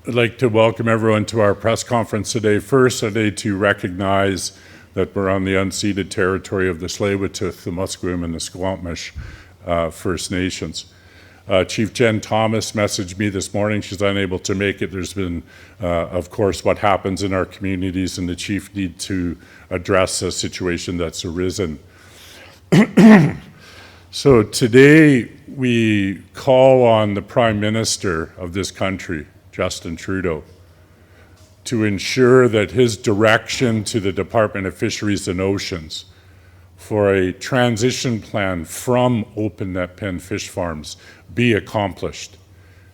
I'd like to welcome everyone to our press conference today. First, I'd like to recognize that we're on the unceded territory of the Tsleil-Waututh, the Musqueam, and the Squamish First Nations. Chief Jen Thomas messaged me this morning. She's unable to make it. There's been, of course, what happens in our communities, and the chief need to address a situation that's arisen. So today we call on the Prime Minister of this country, Justin Trudeau, to ensure that his direction to the Department of Fisheries and Oceans for a transition plan from open net pen fish farms be accomplished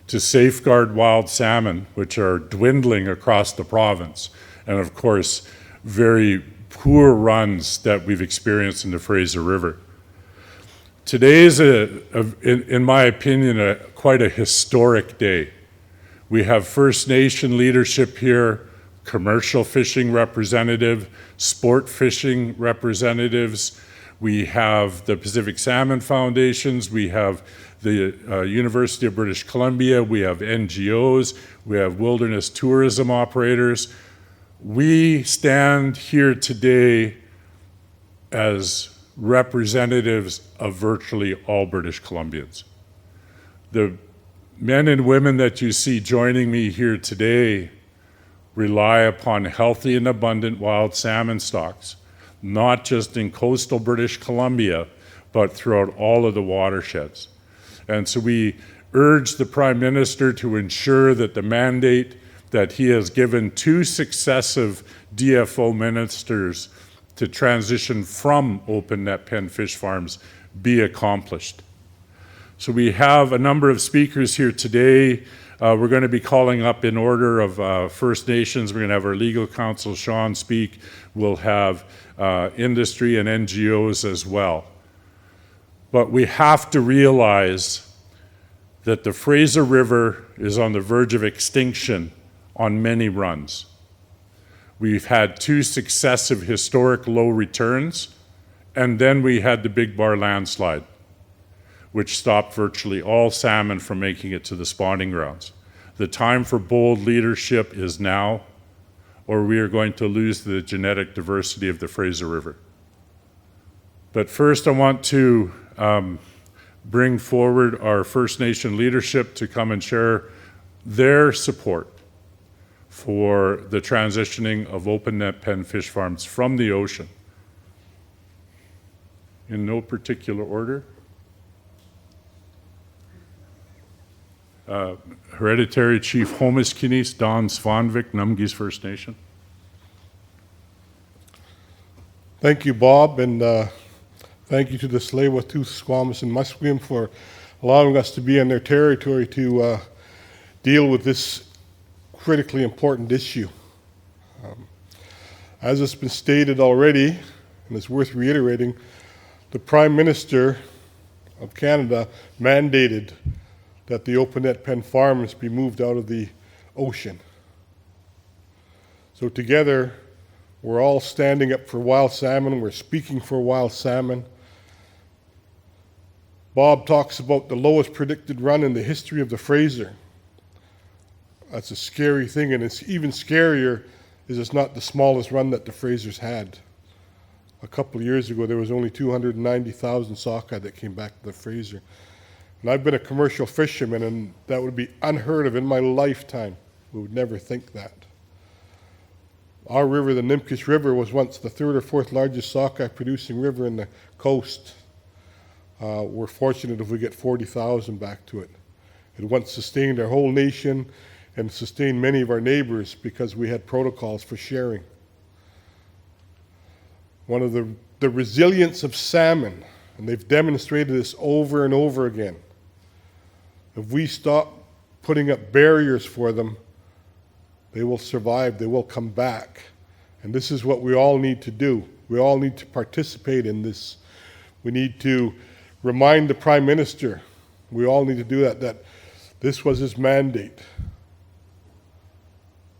to safeguard wild salmon, which are dwindling across the province, and of course, very poor runs that we've experienced in the Fraser River. Today is, in my opinion, quite a historic day. We have First Nation leadership here, commercial fishing representative, sport fishing representatives. We have the Pacific Salmon Foundations. We have the University of British Columbia. We have NGOs. We have wilderness tourism operators. We stand here today as representatives of virtually all British Columbians. The men and women that you see joining me here today rely upon healthy and abundant wild salmon stocks, not just in coastal British Columbia, but throughout all of the watersheds. And so we urge the Prime Minister to ensure that the mandate that he has given two successive DFO ministers to transition from open net pen fish farms be accomplished. So we have a number of speakers here today. We're going to be calling up in order of First Nations. We're going to have our legal counsel, Sean, speak. We'll have industry and NGOs as well. But we have to realize that the Fraser River is on the verge of extinction on many runs. We've had two successive historic low returns, and then we had the Big Bar landslide, which stopped virtually all salmon from making it to the spawning grounds. The time for bold leadership is now, or we are going to lose the genetic diversity of the Fraser River. But first, I want to bring forward our First Nation leadership to come and share their support for the transitioning of open net pen fish farms from the ocean. In no particular order. Hereditary Chief Homiskinis, Don Svanvik, Numgis First Nation. Thank you, Bob, and thank you to the Tsleil-Waututh, Squamish, and Musqueam for allowing us to be in their territory to deal with this critically important issue. As has been stated already, and it's worth reiterating, the Prime Minister of Canada mandated that the open net pen farms be moved out of the ocean. So together, we're all standing up for wild salmon, we're speaking for wild salmon. Bob talks about the lowest predicted run in the history of the Fraser. That's a scary thing, and it's even scarier is it's not the smallest run that the Frasers had. A couple of years ago, there was only 290,000 sockeye that came back to the Fraser. And I've been a commercial fisherman, and that would be unheard of in my lifetime. We would never think that. Our river, the Nimkish River, was once the third or fourth largest sockeye producing river in the coast. We're fortunate if we get 40,000 back to it. It once sustained our whole nation and sustained many of our neighbors because we had protocols for sharing. One of the resilience of salmon, and they've demonstrated this over and over again. If we stop putting up barriers for them, they will survive, they will come back. And this is what we all need to do. We all need to participate in this. We need to remind the Prime Minister, we all need to do that this was his mandate.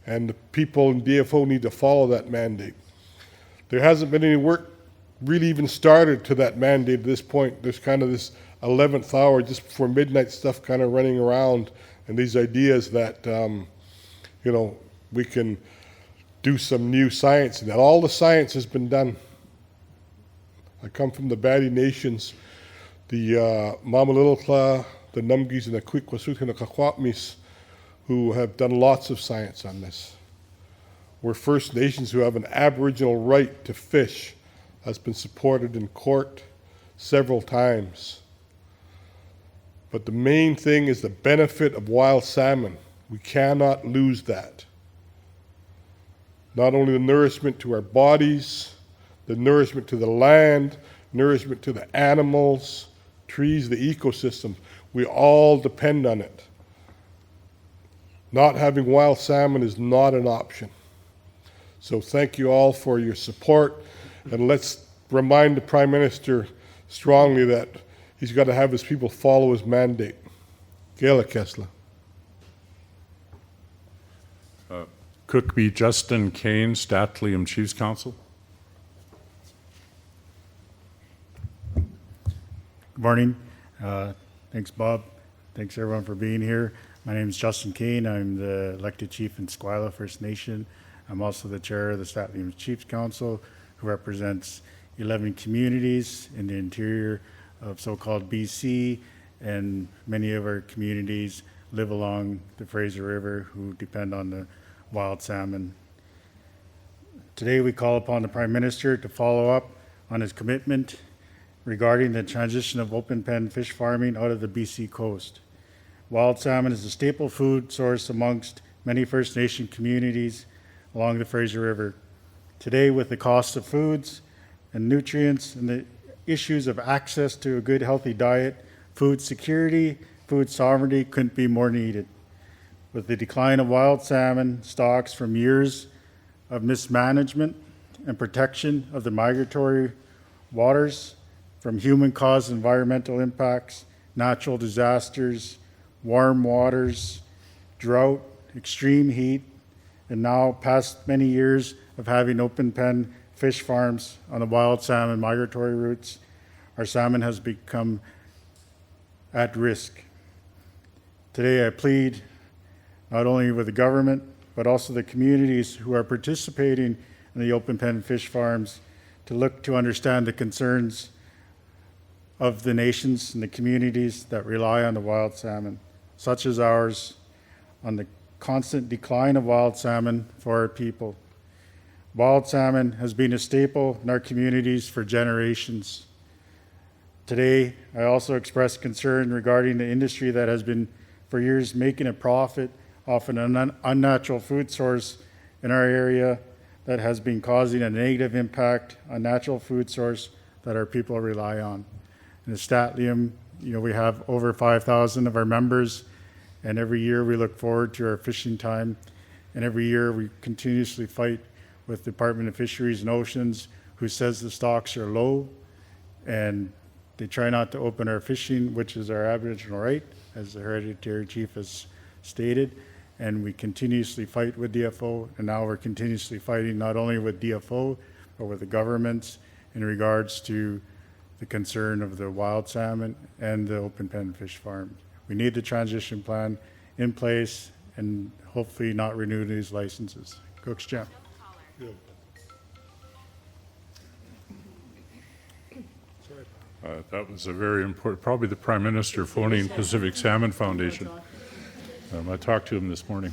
And the people in DFO need to follow that mandate. There hasn't been any work really even started to that mandate at this point. There's kind of this 11th hour, just before midnight stuff kind of running around, and these ideas that we can do some new science. And that all the science has been done. I come from the Badi Nations, the Mamalilkla, the Numgis, and the Kwikwasut and the Kakwapmis, who have done lots of science on this. We're First Nations who have an Aboriginal right to fish, has been supported in court several times. But the main thing is the benefit of wild salmon. We cannot lose that. Not only the nourishment to our bodies, the nourishment to the land, nourishment to the animals, trees, the ecosystems, we all depend on it. Not having wild salmon is not an option. So thank you all for your support, and let's remind the Prime Minister strongly that he's got to have his people follow his mandate. Gaila Kessler. Cookby Justin Kane, Statlium Chiefs Council. Good morning. Thanks, Bob. Thanks, everyone, for being here. My name is Justin Kane. I'm the elected chief in Squila First Nation. I'm also the chair of the Statlium Chiefs Council, who represents 11 communities in the interior of so-called BC, and many of our communities live along the Fraser River who depend on the wild salmon. Today we call upon the Prime Minister to follow up on his commitment regarding the transition of open pen fish farming out of the BC coast. Wild salmon is a staple food source amongst many First Nation communities along the Fraser River. Today, with the cost of foods and nutrients and the issues of access to a good, healthy diet, food security, food sovereignty couldn't be more needed. With the decline of wild salmon stocks from years of mismanagement and protection of the migratory waters from human-caused environmental impacts, natural disasters, warm waters, drought, extreme heat, and now past many years of having open pen fish farms on the wild salmon migratory routes, our salmon has become at risk. Today I plead not only with the government, but also the communities who are participating in the open pen fish farms to look to understand the concerns of the nations and the communities that rely on the wild salmon, such as ours, on the constant decline of wild salmon for our people. Wild salmon has been a staple in our communities for generations. Today, I also express concern regarding the industry that has been for years making a profit off an unnatural food source in our area that has been causing a negative impact on natural food source that our people rely on. In the Statlium, we have over 5,000 of our members, and every year we look forward to our fishing time, and every year we continuously fight with the Department of Fisheries and Oceans, who says the stocks are low, and they try not to open our fishing, which is our Aboriginal right, as the hereditary chief has stated. And we continuously fight with DFO, and now we're continuously fighting not only with DFO, but with the governments in regards to the concern of the wild salmon and the open pen fish farms. We need the transition plan in place and hopefully not renew these licenses. Cook's Jam. That was a very important, probably the Prime Minister phoning Pacific Salmon Foundation. I talked to him this morning.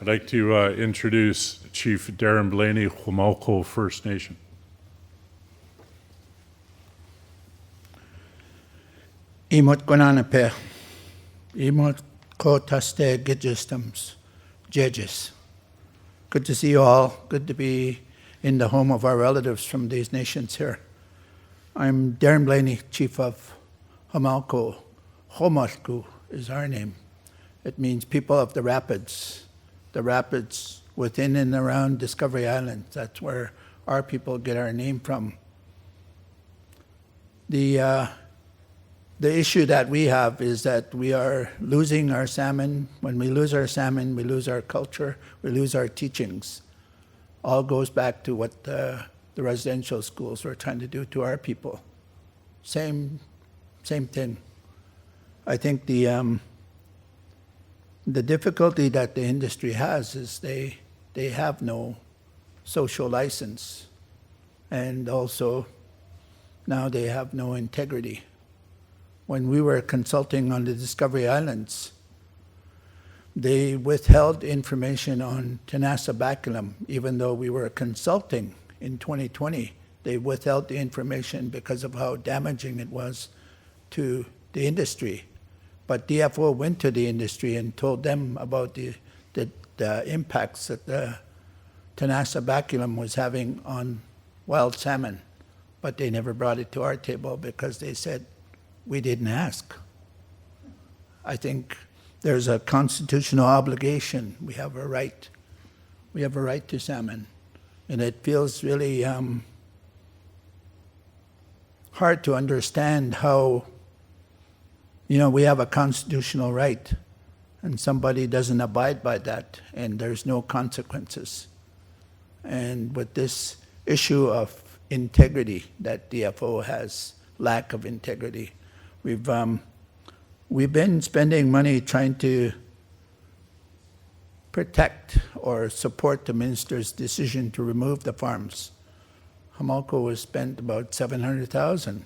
I'd like to introduce Chief Darren Blaney, Humalco First Nation. Imot Gonanape, Imot Kotaste Gidgestams, Judges. Good to see you all. Good to be in the home of our relatives from these nations here. I'm Darren Blaney, Chief of Humalco. Homalku is our name. It means people of the rapids within and around Discovery Island. That's where our people get our name from. The issue that we have is that we are losing our salmon. When we lose our salmon, we lose our culture, we lose our teachings. All goes back to what the residential schools were trying to do to our people. Same thing. I think the The difficulty that the industry has is they have no social license, and also now they have no integrity. When we were consulting on the Discovery Islands, they withheld information on Tenacibaculum, even though we were consulting in 2020. They withheld the information because of how damaging it was to the industry. But DFO went to the industry and told them about the impacts that the Tenacibaculum was having on wild salmon. But they never brought it to our table because they said, we didn't ask. I think there's a constitutional obligation. We have a right. We have a right to salmon. And it feels really hard to understand how, we have a constitutional right and somebody doesn't abide by that and there's no consequences. And with this issue of integrity that DFO has, lack of integrity, we've been spending money trying to protect or support the minister's decision to remove the farms. Hamalco was spent about $700,000.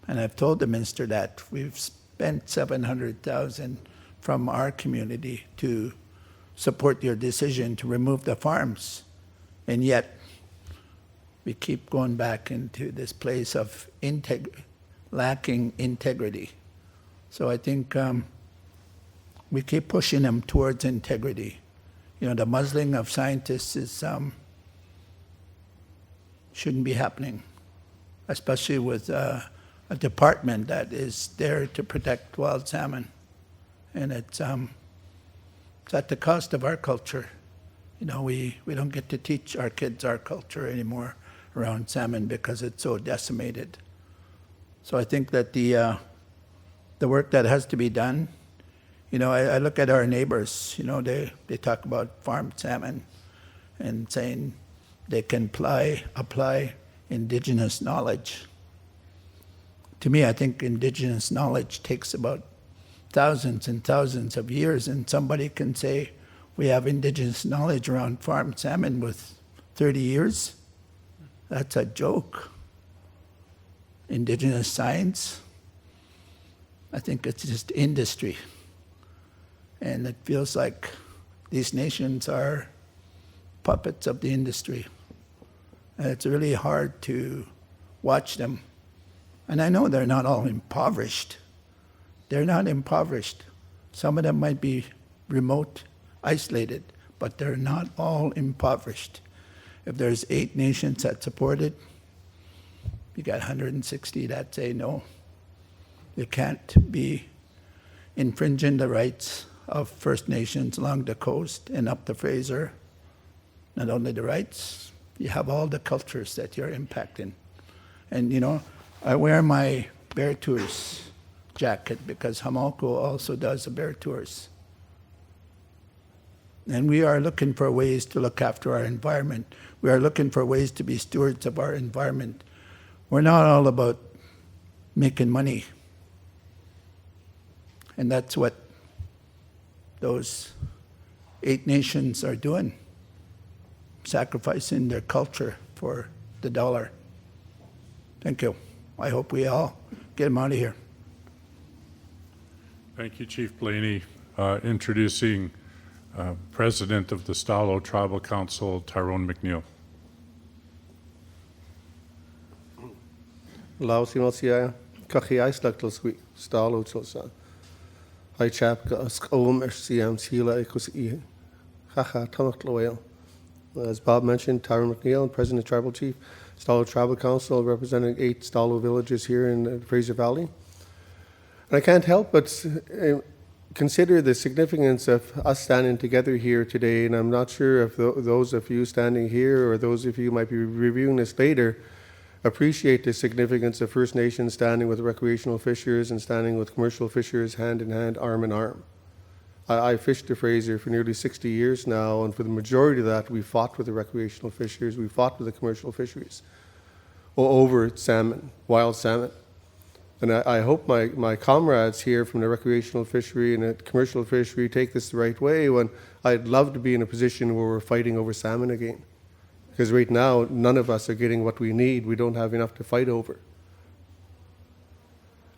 And I've told the minister that we've spent $700,000 from our community to support your decision to remove the farms. And yet, we keep going back into this place of lacking integrity. So I think we keep pushing them towards integrity. The muzzling of scientists is shouldn't be happening, especially with a department that is there to protect wild salmon. And it's at the cost of our culture. We don't get to teach our kids our culture anymore around salmon because it's so decimated. So I think that the work that has to be done, I look at our neighbors, they talk about farmed salmon and saying they can apply indigenous knowledge. To me, I think indigenous knowledge takes about thousands and thousands of years, and somebody can say we have indigenous knowledge around farmed salmon with 30 years. That's a joke. Indigenous science, I think it's just industry. And it feels like these nations are puppets of the industry. And it's really hard to watch them. And I know they're not all impoverished. They're not impoverished. Some of them might be remote, isolated, but they're not all impoverished. If there's 8 nations that support it, you got 160 that say no. You can't be infringing the rights of First Nations along the coast and up the Fraser. Not only the rights, you have all the cultures that you're impacting. And I wear my Bear Tours jacket because Hamalco also does the Bear Tours. And we are looking for ways to look after our environment. We are looking for ways to be stewards of our environment. We're not all about making money. And that's what those 8 nations are doing, sacrificing their culture for the dollar. Thank you. I hope we all get them out of here. Thank you, Chief Blaney. Introducing President of the Stalo Tribal Council, Tyrone McNeil. Lausimasia, Kachiaislaktos, Stalo Tosa. Hi chap, Skom, CM, Sila, Ekusi, Haha, Tamak Loyal. As Bob mentioned, Tyrone McNeil, President Tribal Chief, Stalo Tribal Council, representing 8 Stalo villages here in the Fraser Valley. And I can't help but consider the significance of us standing together here today, and I'm not sure if those of you standing here or those of you who might be reviewing this later appreciate the significance of First Nations standing with recreational fishers and standing with commercial fishers hand in hand, arm in arm. I fished the Fraser for nearly 60 years now, and for the majority of that, we fought with the recreational fishers, we fought with the commercial fisheries over salmon, wild salmon. And I hope my comrades here from the recreational fishery and the commercial fishery take this the right way, when I'd love to be in a position where we're fighting over salmon again. Because right now, none of us are getting what we need. We don't have enough to fight over.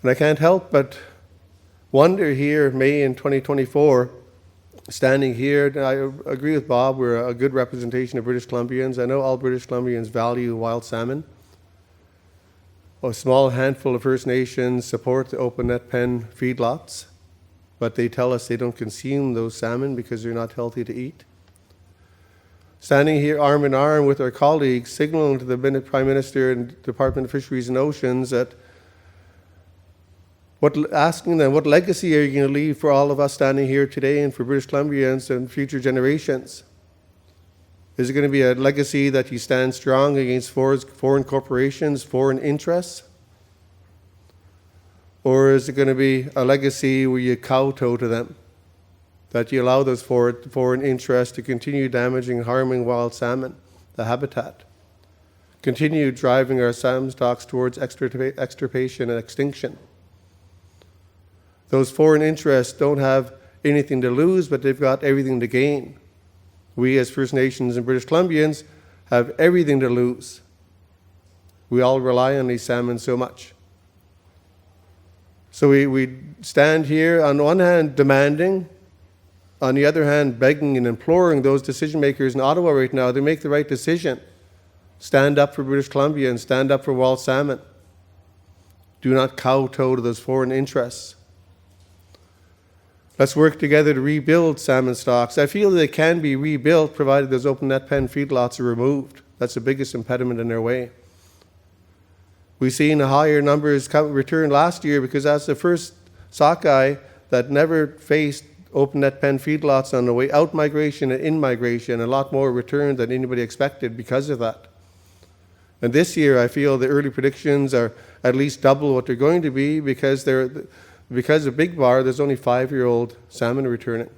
And I can't help but wonder here, May in 2024, standing here, and I agree with Bob, we're a good representation of British Columbians. I know all British Columbians value wild salmon. A small handful of First Nations support the open net pen feedlots, but they tell us they don't consume those salmon because they're not healthy to eat. Standing here arm in arm with our colleagues, signaling to the Prime Minister and Department of Fisheries and Oceans that asking them, what legacy are you going to leave for all of us standing here today and for British Columbians and future generations? Is it going to be a legacy that you stand strong against foreign corporations, foreign interests? Or is it going to be a legacy where you kowtow to them, that you allow those foreign interests to continue damaging and harming wild salmon, the habitat, continue driving our salmon stocks towards extirpation and extinction? Those foreign interests don't have anything to lose, but they've got everything to gain. We as First Nations and British Columbians have everything to lose. We all rely on these salmon so much. So we stand here on one hand demanding, on the other hand begging and imploring those decision makers in Ottawa right now to make the right decision. Stand up for British Columbia and stand up for wild salmon. Do not kowtow to those foreign interests. Let's work together to rebuild salmon stocks. I feel they can be rebuilt provided those open net pen feedlots are removed. That's the biggest impediment in their way. We've seen higher numbers return last year because that's the first sockeye that never faced open net pen feedlots on the way out migration and in migration. A lot more returned than anybody expected because of that. And this year I feel the early predictions are at least double what they're going to be because of Big Bar, there's only 5-year-old salmon returning.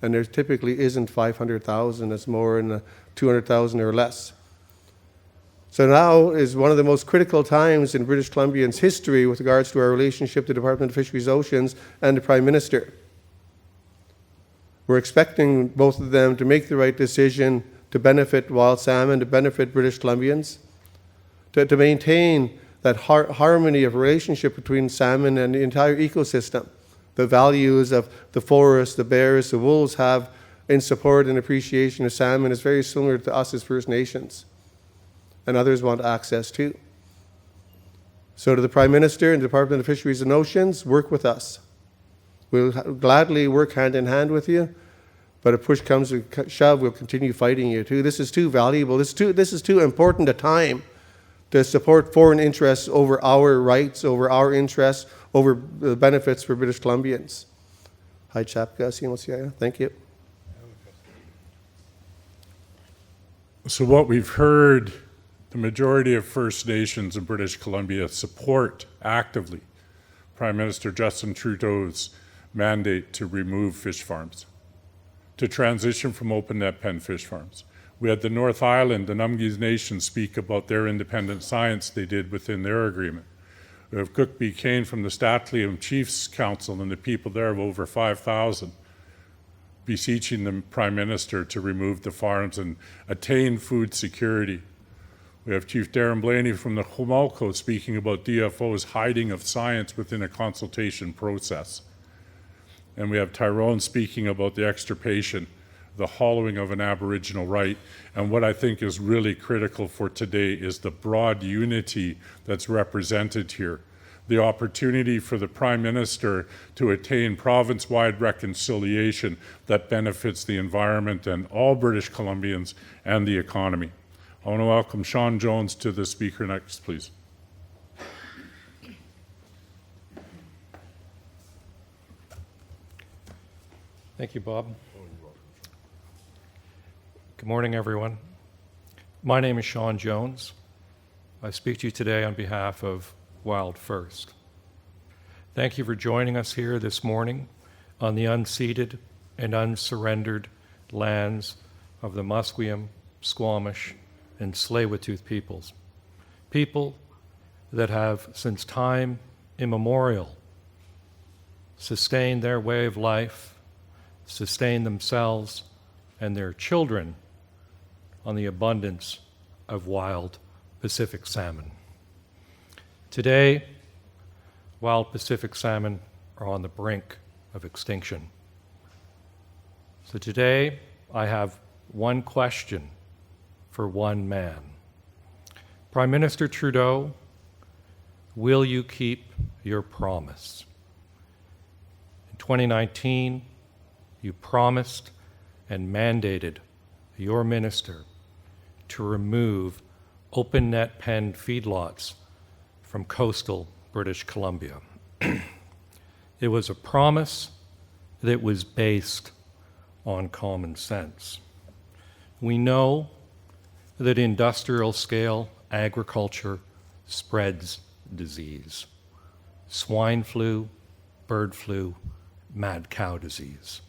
And there typically isn't 500,000, it's more in 200,000 or less. So now is one of the most critical times in British Columbia's history with regards to our relationship to the Department of Fisheries Oceans and the Prime Minister. We're expecting both of them to make the right decision to benefit wild salmon, to benefit British Columbians, to maintain that harmony of relationship between salmon and the entire ecosystem, the values of the forest, the bears, the wolves have in support and appreciation of salmon is very similar to us as First Nations, and others want access too. So to the Prime Minister and the Department of Fisheries and Oceans, work with us. We'll gladly work hand in hand with you, but if push comes to shove, we'll continue fighting you too. This is too valuable. This is too important a time to support foreign interests over our rights, over our interests, over the benefits for British Columbians. Hi, Chapka. Thank you. So what we've heard, the majority of First Nations in British Columbia support actively Prime Minister Justin Trudeau's mandate to remove fish farms, to transition from open net pen fish farms. We had the North Island, the Numgis Nation, speak about their independent science they did within their agreement. We have Cook B. Kane from the Statlium Chiefs Council and the people there of over 5,000 beseeching the Prime Minister to remove the farms and attain food security. We have Chief Darren Blaney from the Homolko speaking about DFO's hiding of science within a consultation process. And we have Tyrone speaking about the extirpation, the hollowing of an Aboriginal right. And what I think is really critical for today is the broad unity that's represented here. The opportunity for the Prime Minister to attain province-wide reconciliation that benefits the environment and all British Columbians and the economy. I want to welcome Sean Jones to the speaker next, please. Thank you, Bob. Good morning, everyone. My name is Sean Jones. I speak to you today on behalf of Wild First. Thank you for joining us here this morning on the unceded and unsurrendered lands of the Musqueam, Squamish, and Tsleil-Waututh peoples. People that have, since time immemorial, sustain their way of life, sustain themselves and their children on the abundance of wild Pacific salmon. Today, wild Pacific salmon are on the brink of extinction. So today, I have one question for one man. Prime Minister Trudeau, will you keep your promise? In 2019, you promised and mandated your minister to remove open net pen feedlots from coastal British Columbia. It was a promise that was based on common sense. We know that industrial scale agriculture spreads disease. Swine flu, bird flu, mad cow disease.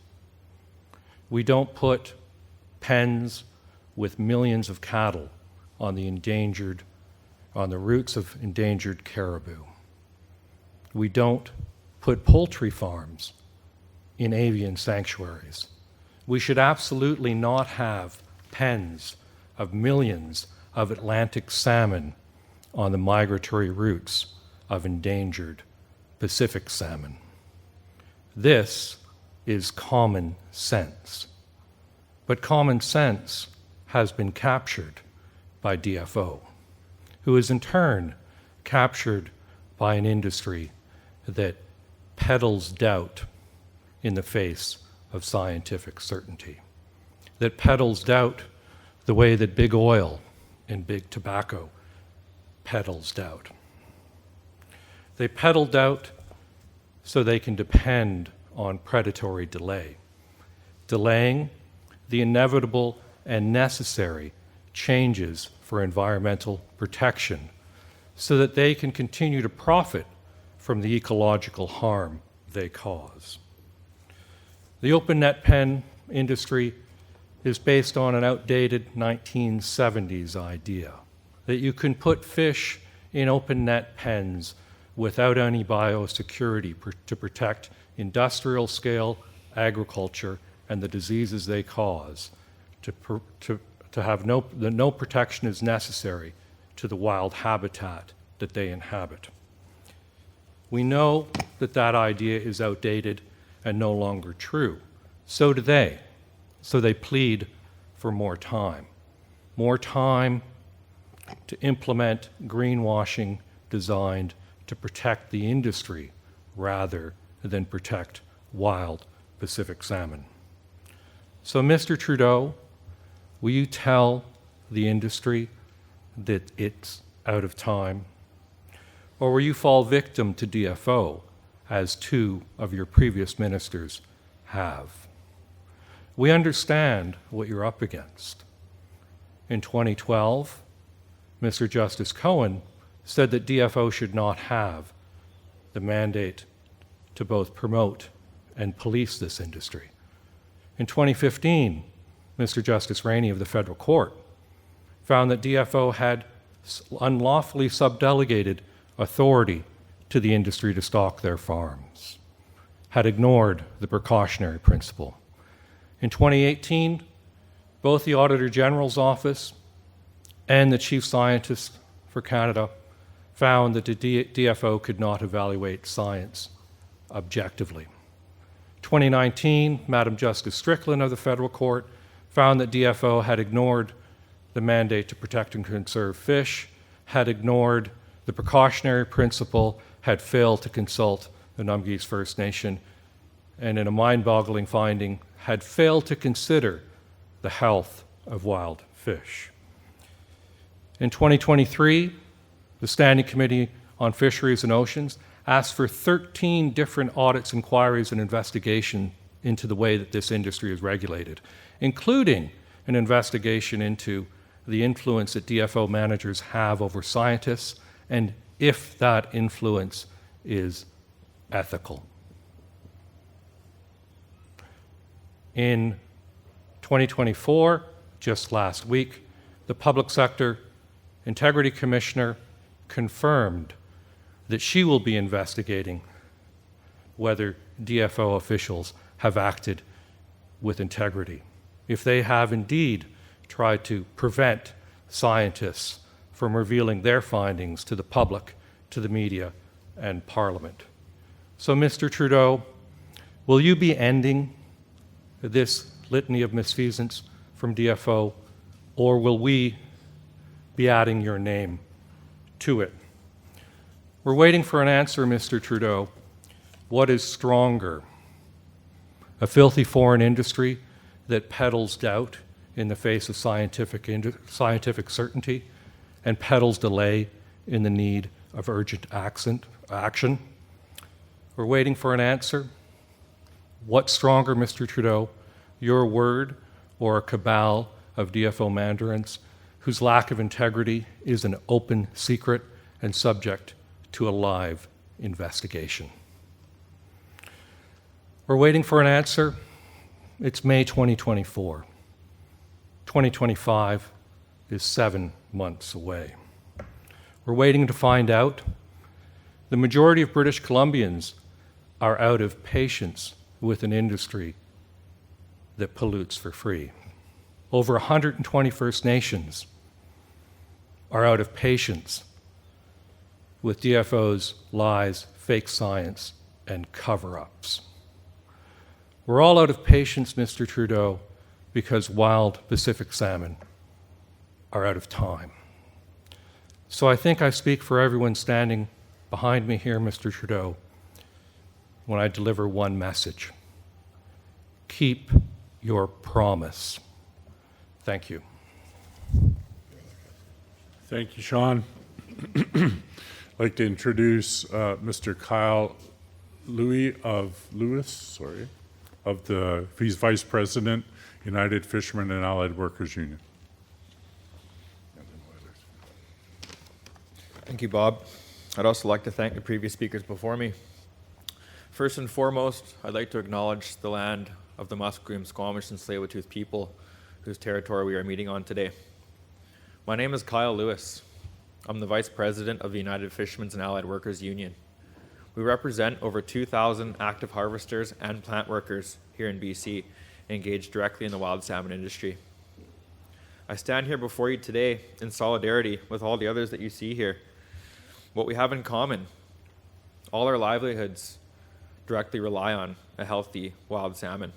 We don't put pens with millions of cattle on the routes of endangered caribou. We don't put poultry farms in avian sanctuaries. We should absolutely not have pens of millions of Atlantic salmon on the migratory routes of endangered Pacific salmon. This is common sense. But common sense has been captured by DFO, who is in turn captured by an industry that peddles doubt in the face of scientific certainty, that peddles doubt the way that big oil and big tobacco peddles doubt. They peddle doubt so they can depend on predatory delay, delaying the inevitable and necessary changes for environmental protection so that they can continue to profit from the ecological harm they cause. The open net pen industry is based on an outdated 1970s idea that you can put fish in open net pens without any biosecurity to protect industrial scale agriculture and the diseases they cause, to have no protection is necessary to the wild habitat that they inhabit. We know that that idea is outdated and no longer true. So do they. So they plead for more time to implement greenwashing designed to protect the industry rather than protect wild Pacific salmon. So, Mr. Trudeau, will you tell the industry that it's out of time? Or will you fall victim to DFO, as two of your previous ministers have? We understand what you're up against. In 2012, Mr. Justice Cohen said that DFO should not have the mandate to both promote and police this industry. In 2015, Mr. Justice Rainey of the Federal Court found that DFO had unlawfully subdelegated authority to the industry to stock their farms, had ignored the precautionary principle. In 2018, both the Auditor General's Office and the Chief Scientist for Canada found that the DFO could not evaluate science objectively. 2019, Madam Justice Strickland of the Federal Court found that DFO had ignored the mandate to protect and conserve fish, had ignored the precautionary principle, had failed to consult the Numgis First Nation, and in a mind-boggling finding, had failed to consider the health of wild fish. In 2023, the Standing Committee on Fisheries and Oceans asked for 13 different audits, inquiries, and investigation into the way that this industry is regulated, including an investigation into the influence that DFO managers have over scientists and if that influence is ethical. In 2024, just last week, the Public Sector Integrity Commissioner confirmed that she will be investigating whether DFO officials have acted with integrity, if they have indeed tried to prevent scientists from revealing their findings to the public, to the media, and Parliament. So, Mr. Trudeau, will you be ending this litany of misfeasance from DFO, or will we be adding your name to it? We're waiting for an answer, Mr. Trudeau. What is stronger? A filthy foreign industry that peddles doubt in the face of scientific certainty and peddles delay in the need of urgent action? We're waiting for an answer. What's stronger, Mr. Trudeau, your word or a cabal of DFO mandarins whose lack of integrity is an open secret and subject to a live investigation? We're waiting for an answer. It's May 2024. 2025 is 7 months away. We're waiting to find out. The majority of British Columbians are out of patience with an industry that pollutes for free. Over 120 First Nations are out of patience with DFO's lies, fake science, and cover-ups. We're all out of patience, Mr. Trudeau, because wild Pacific salmon are out of time. So I think I speak for everyone standing behind me here, Mr. Trudeau, when I deliver one message. Keep your promise. Thank you. Thank you, Sean. I'd like to introduce Mr. Kyle Lewis, he's Vice President, United Fishermen and Allied Workers Union. Thank you, Bob. I'd also like to thank the previous speakers before me. First and foremost, I'd like to acknowledge the land of the Musqueam, Squamish, and Tsleil-Waututh people whose territory we are meeting on today. My name is Kyle Lewis. I'm the Vice President of the United Fishermen's and Allied Workers Union. We represent over 2,000 active harvesters and plant workers here in BC engaged directly in the wild salmon industry. I stand here before you today in solidarity with all the others that you see here. What we have in common, all our livelihoods directly rely on a healthy wild salmon.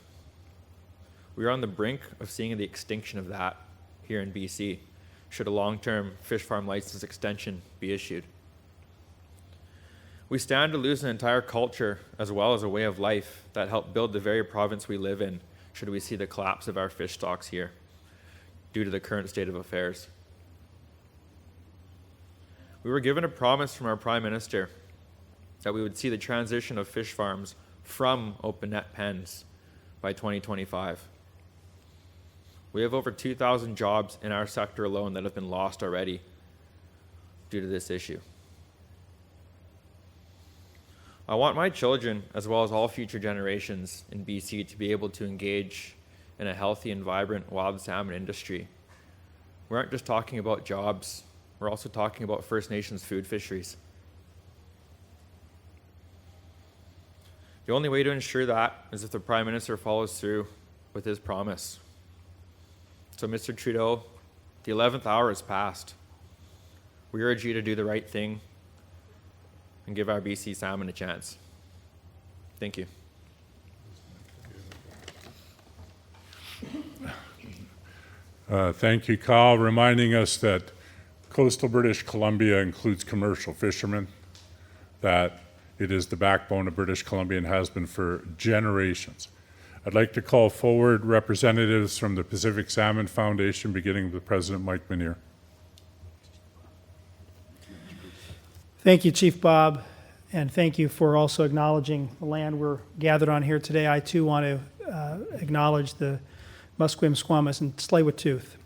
We are on the brink of seeing the extinction of that here in BC, should a long-term fish farm license extension be issued. We stand to lose an entire culture as well as a way of life that helped build the very province we live in, should we see the collapse of our fish stocks here due to the current state of affairs. We were given a promise from our Prime Minister that we would see the transition of fish farms from open net pens by 2025. We have over 2,000 jobs in our sector alone that have been lost already due to this issue. I want my children, as well as all future generations in BC, to be able to engage in a healthy and vibrant wild salmon industry. We aren't just talking about jobs, we're also talking about First Nations food fisheries. The only way to ensure that is if the Prime Minister follows through with his promise. So, Mr. Trudeau, the 11th hour has passed. We urge you to do the right thing and give our BC salmon a chance. Thank you. Thank you, Kyle, reminding us that coastal British Columbia includes commercial fishermen, that it is the backbone of British Columbia and has been for generations. I'd like to call forward representatives from the Pacific Salmon Foundation, beginning with President Mike Minier. Thank you, Chief Bob, and thank you for also acknowledging the land we're gathered on here today. I too want to acknowledge the Musqueam, Squamish, and Tsleil-Waututh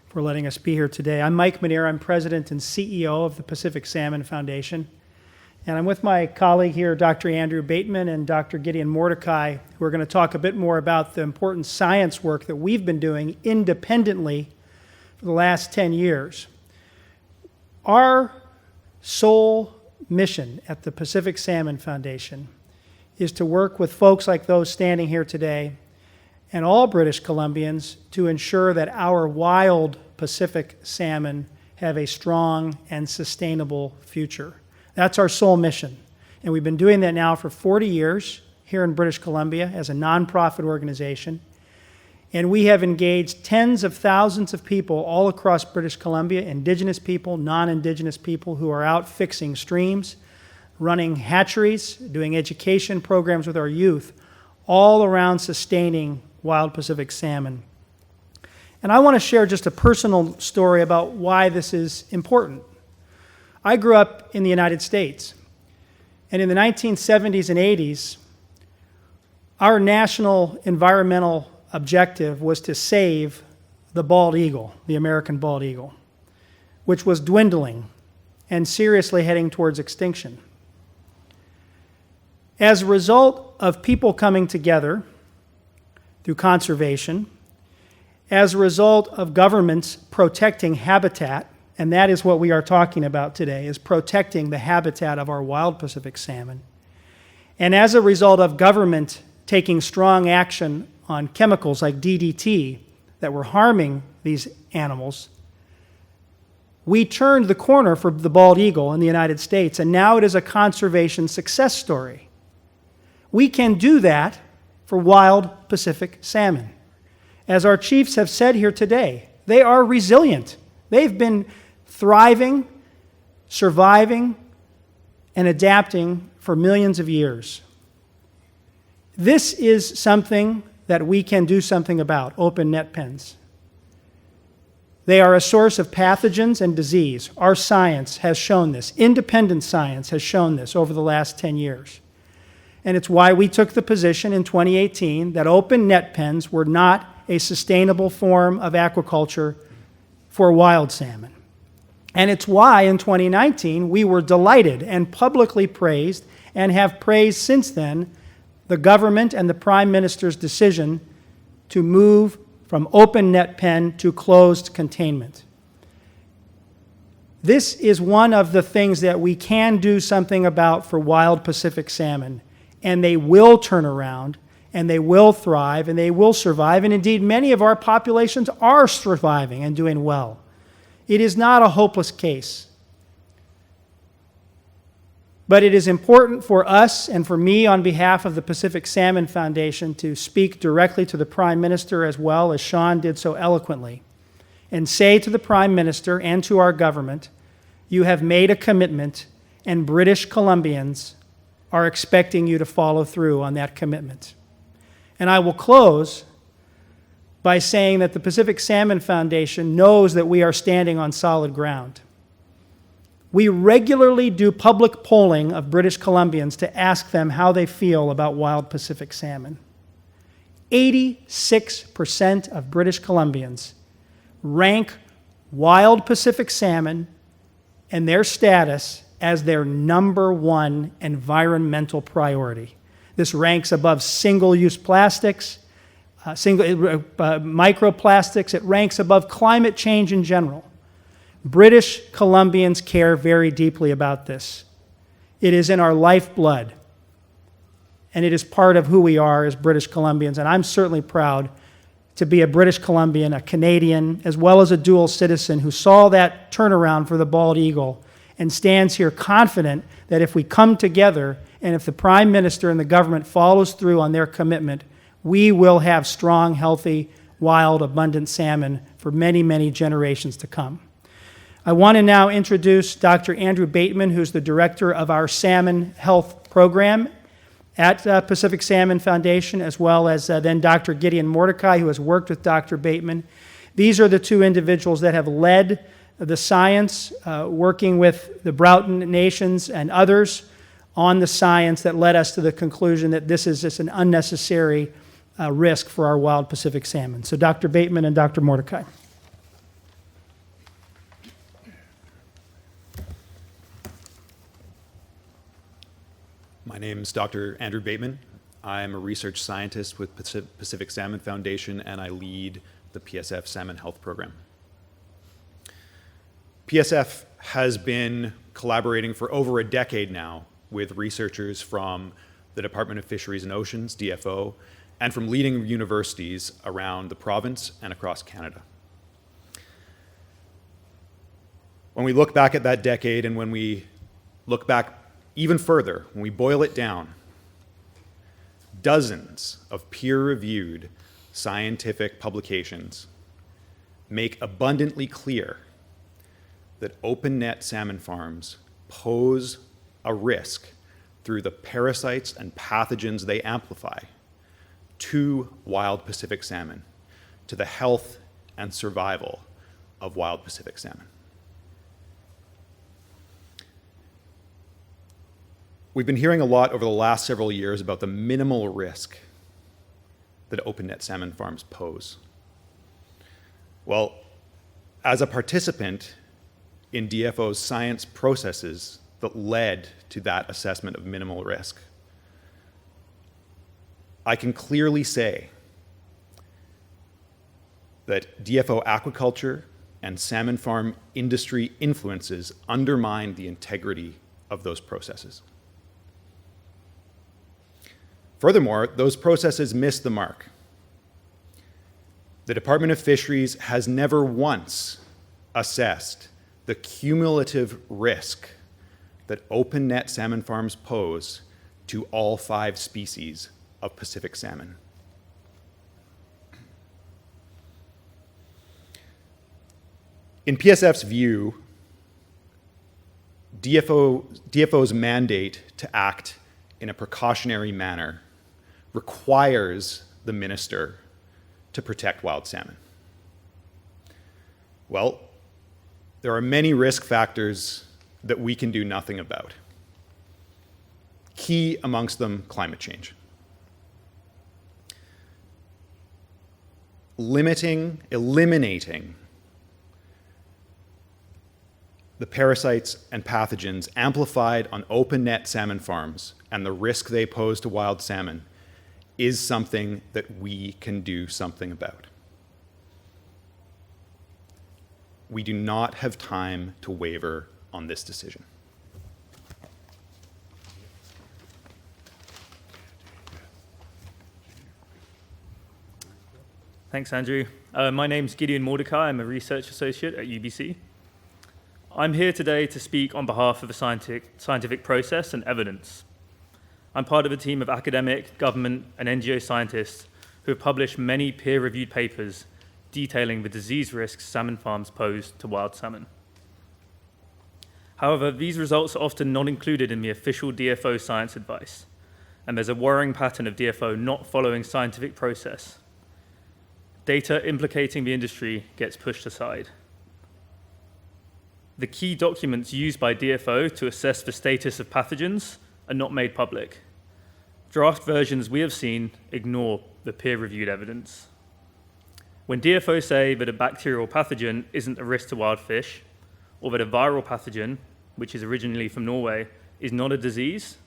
for letting us be here today. I'm Mike Minier. I'm President and CEO of the Pacific Salmon Foundation. And I'm with my colleague here, Dr. Andrew Bateman and Dr. Gideon Mordecai, who are going to talk a bit more about the important science work that we've been doing independently for the last 10 years. Our sole mission at the Pacific Salmon Foundation is to work with folks like those standing here today and all British Columbians to ensure that our wild Pacific salmon have a strong and sustainable future. That's our sole mission. And we've been doing that now for 40 years here in British Columbia as a nonprofit organization. And we have engaged tens of thousands of people all across British Columbia, Indigenous people, non-Indigenous people who are out fixing streams, running hatcheries, doing education programs with our youth, all around sustaining wild Pacific salmon. And I want to share just a personal story about why this is important. I grew up in the United States, and in the 1970s and 80s, our national environmental objective was to save the bald eagle, the American bald eagle, which was dwindling and seriously heading towards extinction. As a result of people coming together through conservation, as a result of governments protecting habitat, and that is what we are talking about today, is protecting the habitat of our wild Pacific salmon, and as a result of government taking strong action on chemicals like DDT that were harming these animals, we turned the corner for the bald eagle in the United States, and now it is a conservation success story. We can do that for wild Pacific salmon. As our chiefs have said here today, they are resilient. They've been thriving, surviving, and adapting for millions of years. This is something that we can do something about, open net pens. They are a source of pathogens and disease. Our science has shown this. Independent science has shown this over the last 10 years. And it's why we took the position in 2018 that open net pens were not a sustainable form of aquaculture for wild salmon. And it's why in 2019 we were delighted and publicly praised, and have praised since then, the government and the Prime Minister's decision to move from open net pen to closed containment. This is one of the things that we can do something about for wild Pacific salmon, and they will turn around, and they will thrive, and they will survive, and indeed many of our populations are surviving and doing well. It is not a hopeless case. But it is important for us and for me on behalf of the Pacific Salmon Foundation to speak directly to the Prime Minister, as well as Sean did so eloquently, and say to the Prime Minister and to our government, you have made a commitment, and British Columbians are expecting you to follow through on that commitment. And I will close by saying that the Pacific Salmon Foundation knows that we are standing on solid ground. We regularly do public polling of British Columbians to ask them how they feel about wild Pacific salmon. 86% of British Columbians rank wild Pacific salmon and their status as their #1 environmental priority. This ranks above single-use plastics, microplastics. It ranks above climate change in general. British Columbians care very deeply about this. It is in our lifeblood, and it is part of who we are as British Columbians, and I'm certainly proud to be a British Columbian, a Canadian, as well as a dual citizen who saw that turnaround for the bald eagle and stands here confident that if we come together and if the Prime Minister and the government follows through on their commitment, we will have strong, healthy, wild, abundant salmon for many, many generations to come. I want to now introduce Dr. Andrew Bateman, who's the director of our Salmon Health Program at Pacific Salmon Foundation, as well as then Dr. Gideon Mordecai, who has worked with Dr. Bateman. These are the two individuals that have led the science, working with the Broughton Nations and others on the science that led us to the conclusion that this is just an unnecessary risk for our wild Pacific salmon. So Dr. Bateman and Dr. Mordecai. My name is Dr. Andrew Bateman. I'm a research scientist with Pacific Salmon Foundation, and I lead the PSF Salmon Health Program. PSF has been collaborating for over a decade now with researchers from the Department of Fisheries and Oceans, DFO, and from leading universities around the province and across Canada. When we look back at that decade and when we look back even further, when we boil it down, dozens of peer-reviewed scientific publications make abundantly clear that open net salmon farms pose a risk through the parasites and pathogens they amplify to wild Pacific salmon, to the health and survival of wild Pacific salmon. We've been hearing a lot over the last several years about the minimal risk that open net salmon farms pose. Well, as a participant in DFO's science processes that led to that assessment of minimal risk, I can clearly say that DFO aquaculture and salmon farm industry influences undermine the integrity of those processes. Furthermore, those processes miss the mark. The Department of Fisheries has never once assessed the cumulative risk that open net salmon farms pose to all 5 species of Pacific salmon. In PSF's view, DFO's mandate to act in a precautionary manner requires the minister to protect wild salmon. Well, there are many risk factors that we can do nothing about. Key amongst them, climate change. Eliminating the parasites and pathogens amplified on open net salmon farms and the risk they pose to wild salmon is something that we can do something about. We do not have time to waver on this decision. Thanks, Andrew. My name's Gideon Mordecai. I'm a research associate at UBC. I'm here today to speak on behalf of the scientific process and evidence. I'm part of a team of academic, government, and NGO scientists who have published many peer-reviewed papers detailing the disease risks salmon farms pose to wild salmon. However, these results are often not included in the official DFO science advice, and there's a worrying pattern of DFO not following scientific process. Data implicating the industry gets pushed aside. The key documents used by DFO to assess the status of pathogens are not made public. Draft versions we have seen ignore the peer-reviewed evidence. When DFO say that a bacterial pathogen isn't a risk to wild fish, or that a viral pathogen, which is originally from Norway, is not a disease,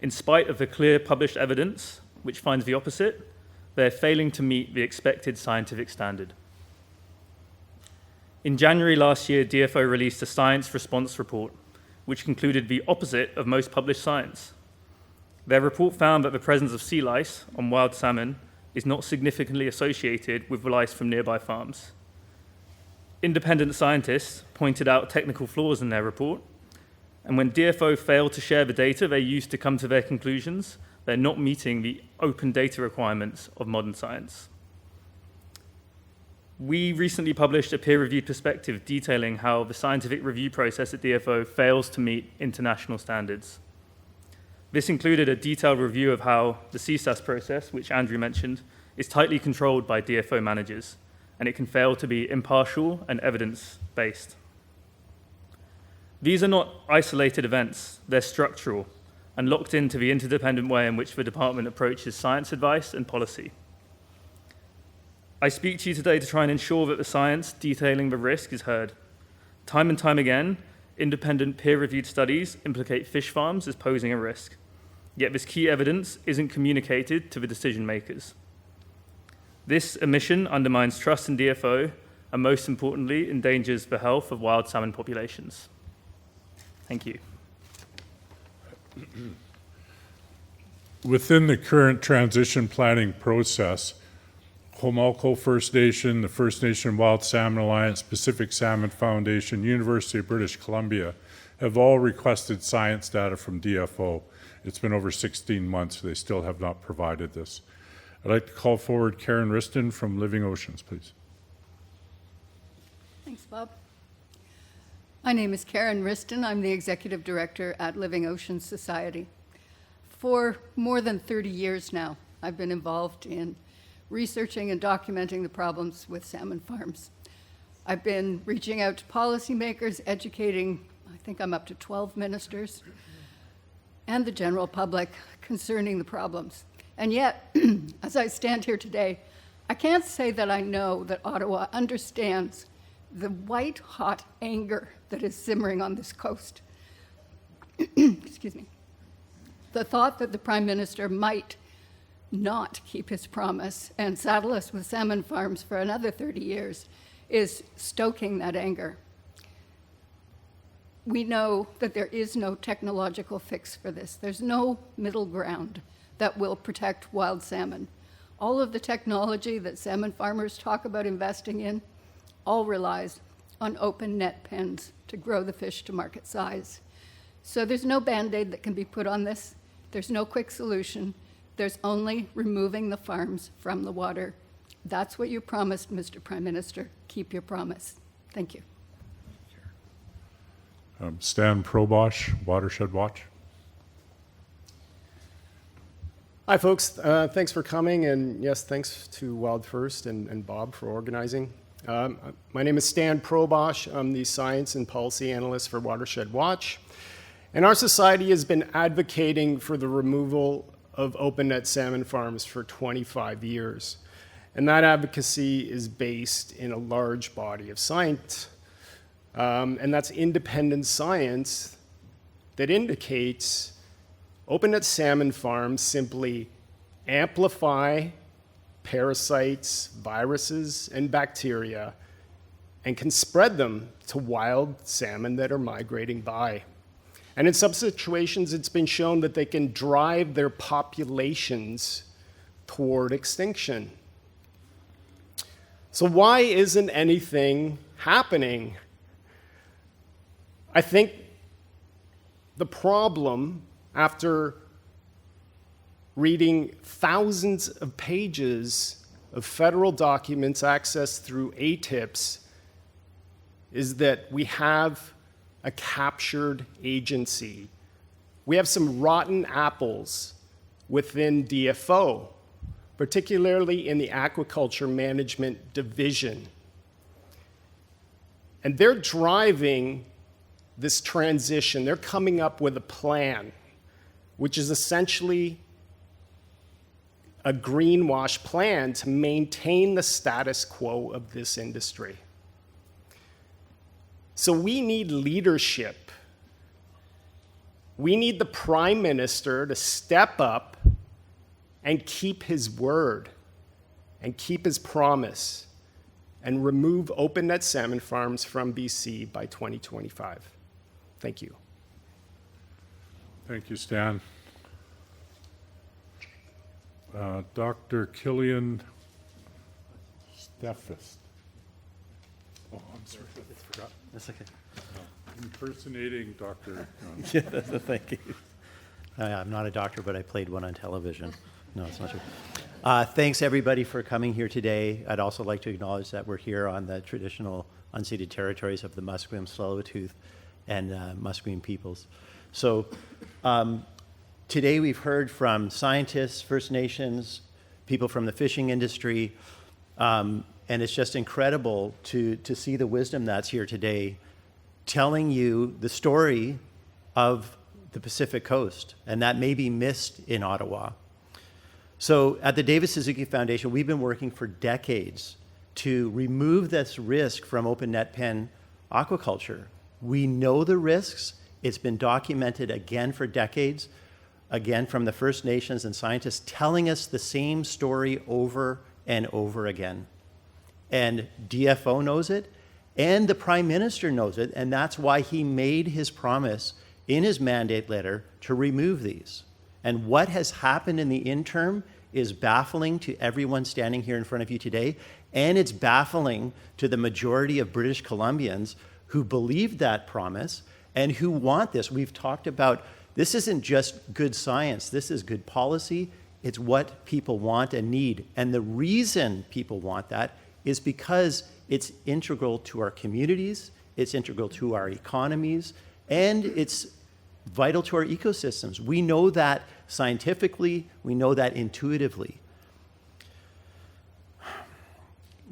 in spite of the clear published evidence, which finds the opposite, they're failing to meet the expected scientific standard. In January last year, DFO released a science response report, which concluded the opposite of most published science. Their report found that the presence of sea lice on wild salmon is not significantly associated with lice from nearby farms. Independent scientists pointed out technical flaws in their report, and when DFO failed to share the data they used to come to their conclusions, they're not meeting the open data requirements of modern science. We recently published a peer-reviewed perspective detailing how the scientific review process at DFO fails to meet international standards. This included a detailed review of how the CSAS process, which Andrew mentioned, is tightly controlled by DFO managers, and it can fail to be impartial and evidence-based. These are not isolated events, they're structural and locked into the interdependent way in which the department approaches science advice and policy. I speak to you today to try and ensure that the science detailing the risk is heard. Time and time again, independent peer-reviewed studies implicate fish farms as posing a risk, yet this key evidence isn't communicated to the decision makers. This omission undermines trust in DFO and most importantly, endangers the health of wild salmon populations. Thank you. Within the current transition planning process, Homalco First Nation, the First Nation Wild Salmon Alliance, Pacific Salmon Foundation, University of British Columbia have all requested science data from DFO. It's been over 16 months. They still have not provided this. I'd like to call forward Karen Riston from Living Oceans, please. Thanks, Bob. My name is Karen Riston. I'm the Executive Director at Living Oceans Society. For more than 30 years now, I've been involved in researching and documenting the problems with salmon farms. I've been reaching out to policymakers, educating, I think I'm up to 12 ministers, and the general public concerning the problems. And yet, as I stand here today, I can't say that I know that Ottawa understands the white-hot anger that is simmering on this coast. Excuse me. The thought that the Prime Minister might not keep his promise and saddle us with salmon farms for another 30 years is stoking that anger. We know that there is no technological fix for this. There's no middle ground that will protect wild salmon. All of the technology that salmon farmers talk about investing in all relies on open net pens to grow the fish to market size. So there's no Band-Aid that can be put on this. There's no quick solution. There's only removing the farms from the water. That's what you promised, Mr. Prime Minister. Keep your promise. Thank you. Stan Probosh, Watershed Watch. Hi, folks. Thanks for coming, and yes, thanks to Wild First and Bob for organizing. My name is Stan Probosh. I'm the Science and Policy Analyst for Watershed Watch. And our society has been advocating for the removal of open net salmon farms for 25 years. And that advocacy is based in a large body of science. And that's independent science that indicates open net salmon farms simply amplify parasites, viruses, and bacteria and can spread them to wild salmon that are migrating by. And in some situations, it's been shown that they can drive their populations toward extinction. So why isn't anything happening? I think the problem, after reading thousands of pages of federal documents accessed through ATIPs, is that we have a captured agency. We have some rotten apples within DFO, particularly in the aquaculture management division. And they're driving this transition. They're coming up with a plan, which is essentially a greenwash plan to maintain the status quo of this industry. So we need leadership. We need the Prime Minister to step up and keep his word and keep his promise and remove open net salmon farms from BC by 2025. Thank you. Thank you, Stan. Dr. Killian Steffes. Oh, I'm sorry, I forgot. That's okay. Impersonating Dr. Yeah, thank you. I'm not a doctor, but I played one on television. No, it's not true. Thanks, everybody, for coming here today. I'd also like to acknowledge that we're here on the traditional unceded territories of the Musqueam, Tsleil-Waututh, and Musqueam peoples. So today we've heard from scientists, First Nations, people from the fishing industry, and it's just incredible to see the wisdom that's here today telling you the story of the Pacific Coast, and that may be missed in Ottawa. So at the David Suzuki Foundation, we've been working for decades to remove this risk from open net pen aquaculture. We know the risks. It's been documented again for decades, again from the First Nations and scientists telling us the same story over and over again. And DFO knows it, and the Prime Minister knows it, and that's why he made his promise in his mandate letter to remove these. And what has happened in the interim is baffling to everyone standing here in front of you today, and it's baffling to the majority of British Columbians who believed that promise and who want this. We've talked about this isn't just good science, this is good policy. It's what people want and need. And the reason people want that is because it's integral to our communities, it's integral to our economies, and it's vital to our ecosystems. We know that scientifically, we know that intuitively.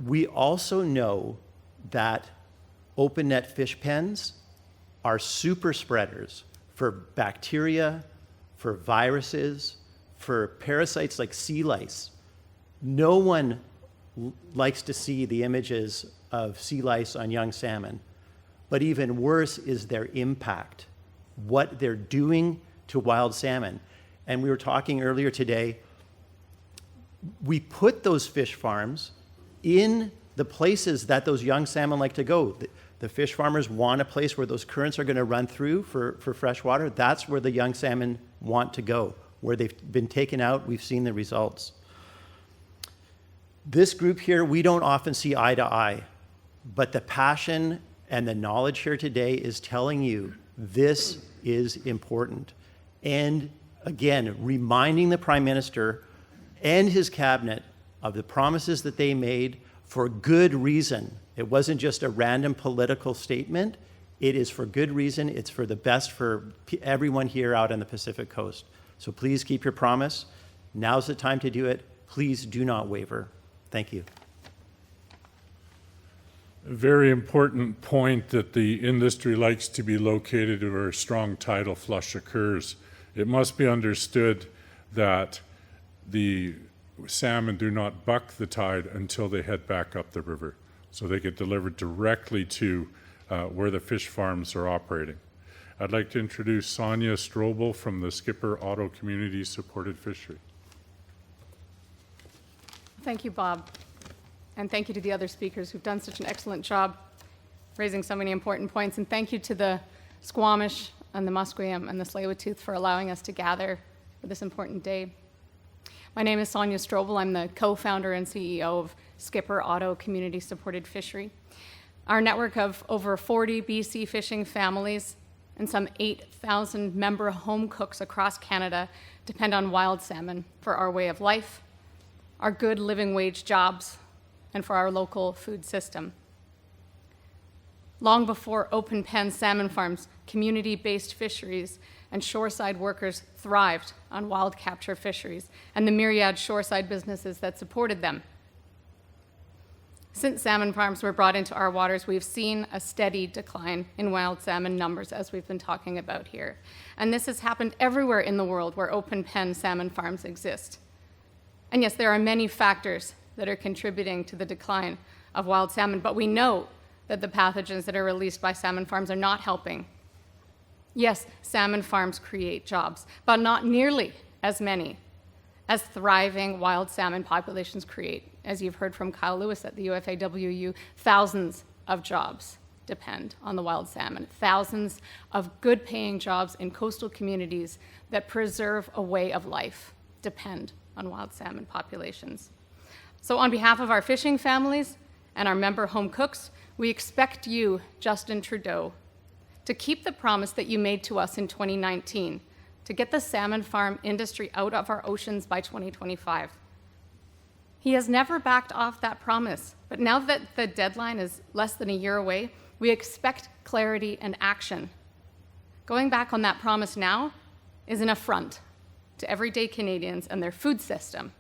We also know that open net fish pens are super spreaders for bacteria, for viruses, for parasites like sea lice. No one likes to see the images of sea lice on young salmon, but even worse is their impact, what they're doing to wild salmon. And we were talking earlier today, we put those fish farms in the places that those young salmon like to go. The fish farmers want a place where those currents are going to run through for fresh water. That's where the young salmon want to go. Where they've been taken out, we've seen the results. This group here, we don't often see eye to eye, but the passion and the knowledge here today is telling you this is important. And again, reminding the Prime Minister and his cabinet of the promises that they made for good reason. It wasn't just a random political statement. It is for good reason. It's for the best for everyone here out on the Pacific Coast. So please keep your promise. Now's the time to do it. Please do not waver. Thank you. A very important point that the industry likes to be located where a strong tidal flush occurs. It must be understood that the salmon do not buck the tide until they head back up the river. So they get delivered directly to where the fish farms are operating. I'd like to introduce Sonia Strobel from the Skipper Auto Community Supported Fishery. Thank you, Bob. And thank you to the other speakers who've done such an excellent job raising so many important points. And thank you to the Squamish and the Musqueam and the Tsleil-Waututh for allowing us to gather for this important day. My name is Sonia Strobel. I'm the co-founder and CEO of Skipper Auto Community Supported Fishery. Our network of over 40 BC fishing families and some 8,000 member home cooks across Canada depend on wild salmon for our way of life, our good living wage jobs, and for our local food system. Long before open pen salmon farms, community-based fisheries and shoreside workers thrived on wild capture fisheries and the myriad shoreside businesses that supported them. Since salmon farms were brought into our waters, we've seen a steady decline in wild salmon numbers, as we've been talking about here. And this has happened everywhere in the world where open pen salmon farms exist. And yes, there are many factors that are contributing to the decline of wild salmon, but we know that the pathogens that are released by salmon farms are not helping. Yes, salmon farms create jobs, but not nearly as many as thriving wild salmon populations create. As you've heard from Kyle Lewis at the UFAWU, thousands of jobs depend on the wild salmon, thousands of good-paying jobs in coastal communities that preserve a way of life depend on wild salmon populations. So on behalf of our fishing families and our member home cooks, we expect you, Justin Trudeau, to keep the promise that you made to us in 2019 to get the salmon farm industry out of our oceans by 2025. He has never backed off that promise, but now that the deadline is less than a year away, we expect clarity and action. Going back on that promise now is an affront to everyday Canadians and their food system,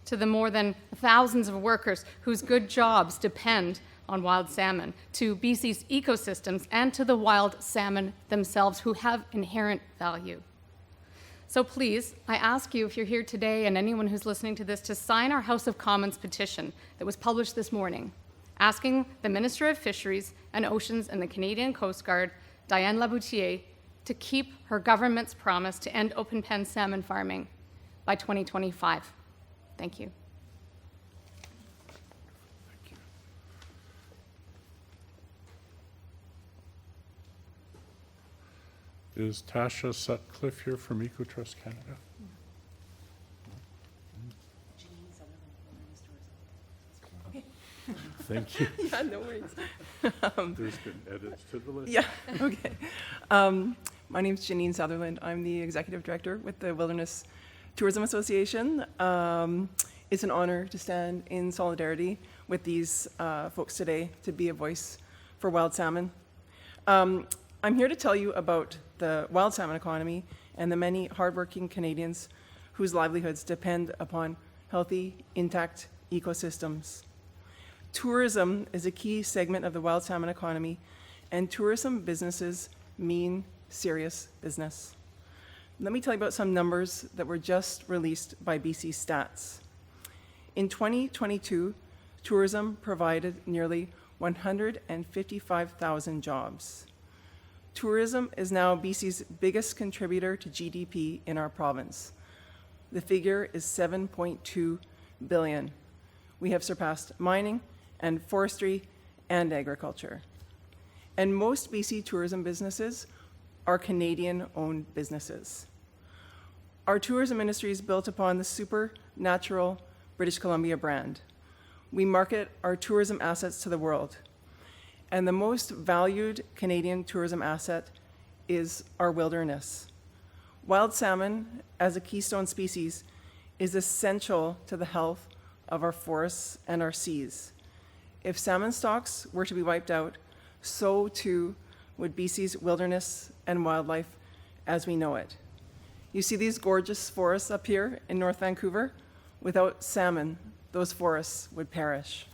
to the more than thousands of workers whose good jobs depend on wild salmon, to BC's ecosystems, and to the wild salmon themselves who have inherent value. So please, I ask you, if you're here today and anyone who's listening to this, to sign our House of Commons petition that was published this morning, asking the Minister of Fisheries and Oceans and the Canadian Coast Guard, Diane Laboutier, to keep her government's promise to end open pen salmon farming by 2025. Thank you. Is Tasha Sutcliffe here from EcoTrust Canada? Thank you. Yeah, no worries. There's been edits to the list. Yeah, okay. My name's Janine Sutherland. I'm the Executive Director with the Wilderness Tourism Association. It's an honor to stand in solidarity with these folks today to be a voice for wild salmon. I'm here to tell you about the wild salmon economy and the many hardworking Canadians whose livelihoods depend upon healthy, intact ecosystems. Tourism is a key segment of the wild salmon economy, and tourism businesses mean serious business. Let me tell you about some numbers that were just released by BC Stats. In 2022, tourism provided nearly 155,000 jobs. Tourism is now BC's biggest contributor to GDP in our province. The figure is 7.2 billion. We have surpassed mining and forestry and agriculture. And most BC tourism businesses are Canadian-owned businesses. Our tourism industry is built upon the supernatural British Columbia brand. We market our tourism assets to the world. And the most valued Canadian tourism asset is our wilderness. Wild salmon, as a keystone species, is essential to the health of our forests and our seas. If salmon stocks were to be wiped out, so too would BC's wilderness and wildlife as we know it. You see these gorgeous forests up here in North Vancouver? Without salmon, those forests would perish.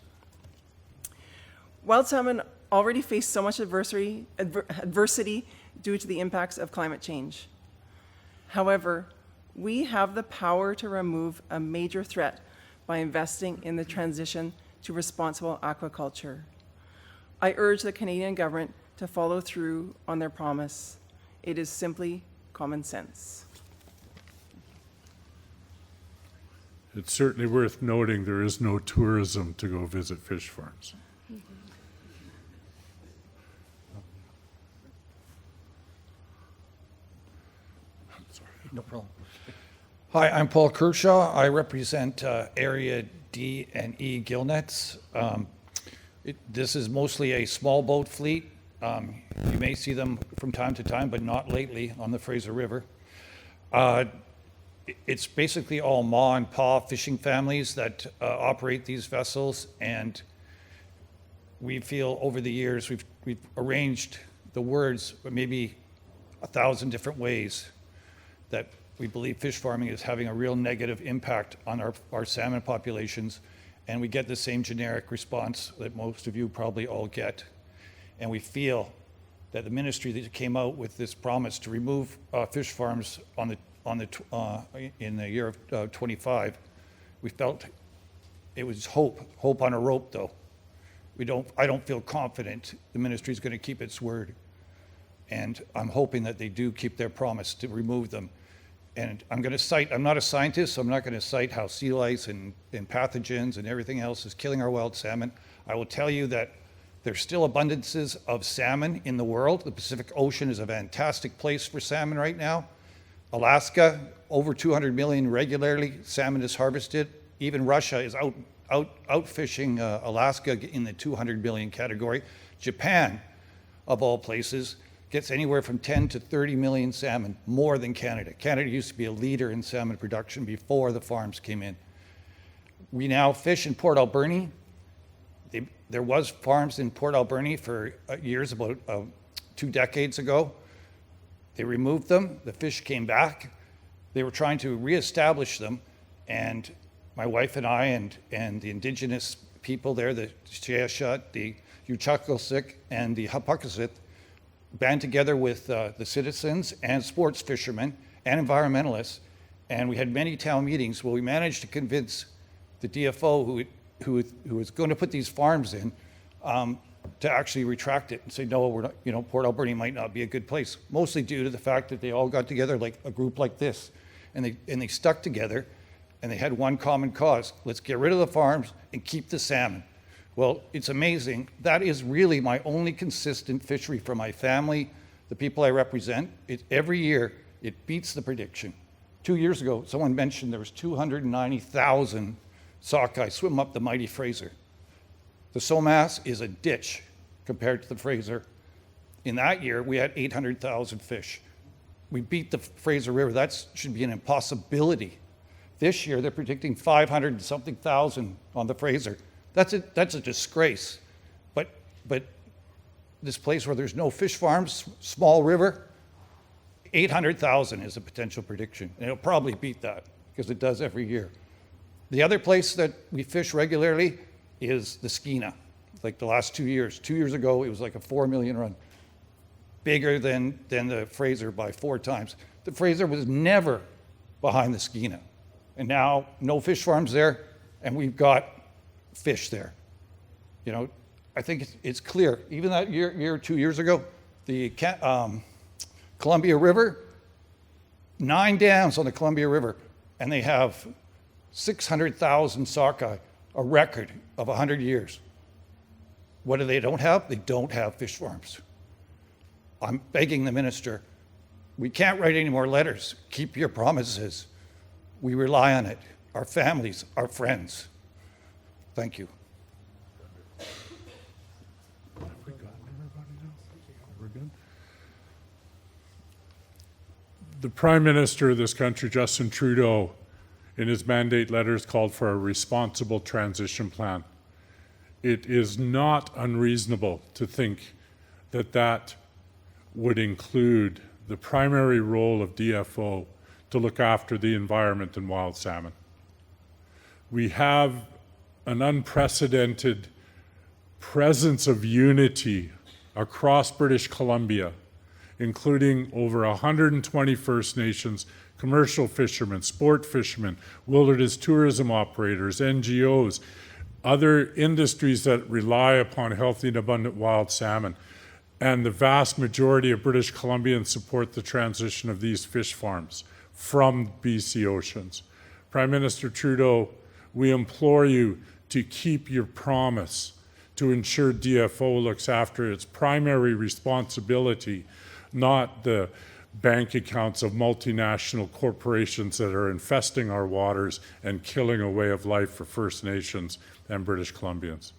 Wild salmon already face so much adversity due to the impacts of climate change. However, we have the power to remove a major threat by investing in the transition to responsible aquaculture. I urge the Canadian government to follow through on their promise. It is simply common sense. It's certainly worth noting there is no tourism to go visit fish farms. No problem. Hi, I'm Paul Kershaw. I represent Area D and E gillnets. This is mostly a small boat fleet. You may see them from time to time, but not lately on the Fraser River. It's basically all ma and pa fishing families that operate these vessels, and we feel over the years we've arranged the words maybe 1,000 different ways that we believe fish farming is having a real negative impact on our salmon populations, and we get the same generic response that most of you probably all get. And we feel that the ministry that came out with this promise to remove fish farms in the year of 25, we felt it was hope on a rope though. I don't feel confident the ministry is going to keep its word. And I'm hoping that they do keep their promise to remove them. And I'm not a scientist, so I'm not going to cite how sea lice and pathogens and everything else is killing our wild salmon. I will tell you that there's still abundances of salmon in the world. The Pacific Ocean is a fantastic place for salmon right now. Alaska, over 200 million regularly salmon is harvested. Even Russia is out fishing Alaska in the 200 million category. Japan, of all places, gets anywhere from 10 to 30 million salmon, more than Canada. Canada used to be a leader in salmon production before the farms came in. We now fish in Port Alberni. There was farms in Port Alberni for years, about 2 decades ago. They removed them, the fish came back. They were trying to reestablish them, and my wife and I and the indigenous people there, the Cheyashut, the Uchakosik, and the Hapakasith, band together with the citizens and sports fishermen and environmentalists, and we had many town meetings where we managed to convince the DFO who was going to put these farms in to actually retract it and say, no, we're not, Port Alberni might not be a good place, mostly due to the fact that they all got together like a group like this, and they stuck together, and they had one common cause: let's get rid of the farms and keep the salmon. Well, it's amazing. That is really my only consistent fishery for my family, the people I represent, every year it beats the prediction. 2 years ago, someone mentioned there was 290,000 sockeye swim up the mighty Fraser. The Somas is a ditch compared to the Fraser. In that year, we had 800,000 fish. We beat the Fraser River. That should be an impossibility. This year, they're predicting 500 and something thousand on the Fraser. That's a disgrace. But this place where there's no fish farms, small river, 800,000 is a potential prediction. And it'll probably beat that because it does every year. The other place that we fish regularly is the Skeena, like the last 2 years. 2 years ago, it was like a 4 million run, bigger than the Fraser by 4 times. The Fraser was never behind the Skeena. And now, no fish farms there, and we've got fish there. You know, I think it's clear. Even that year 2 years ago, the Columbia River, 9 dams on the Columbia River, and they have 600,000 sockeye, a record of 100 years. What do they don't have? They don't have fish farms. I'm begging the minister, we can't write any more letters. Keep your promises. We rely on it. Our families, our friends. Thank you. The Prime Minister of this country, Justin Trudeau, in his mandate letters called for a responsible transition plan. It is not unreasonable to think that that would include the primary role of DFO to look after the environment and wild salmon. We have an unprecedented presence of unity across British Columbia, including over 120 First Nations, commercial fishermen, sport fishermen, wilderness tourism operators, NGOs, other industries that rely upon healthy and abundant wild salmon. And the vast majority of British Columbians support the transition of these fish farms from BC oceans. Prime Minister Trudeau, we implore you to keep your promise to ensure DFO looks after its primary responsibility, not the bank accounts of multinational corporations that are infesting our waters and killing a way of life for First Nations and British Columbians.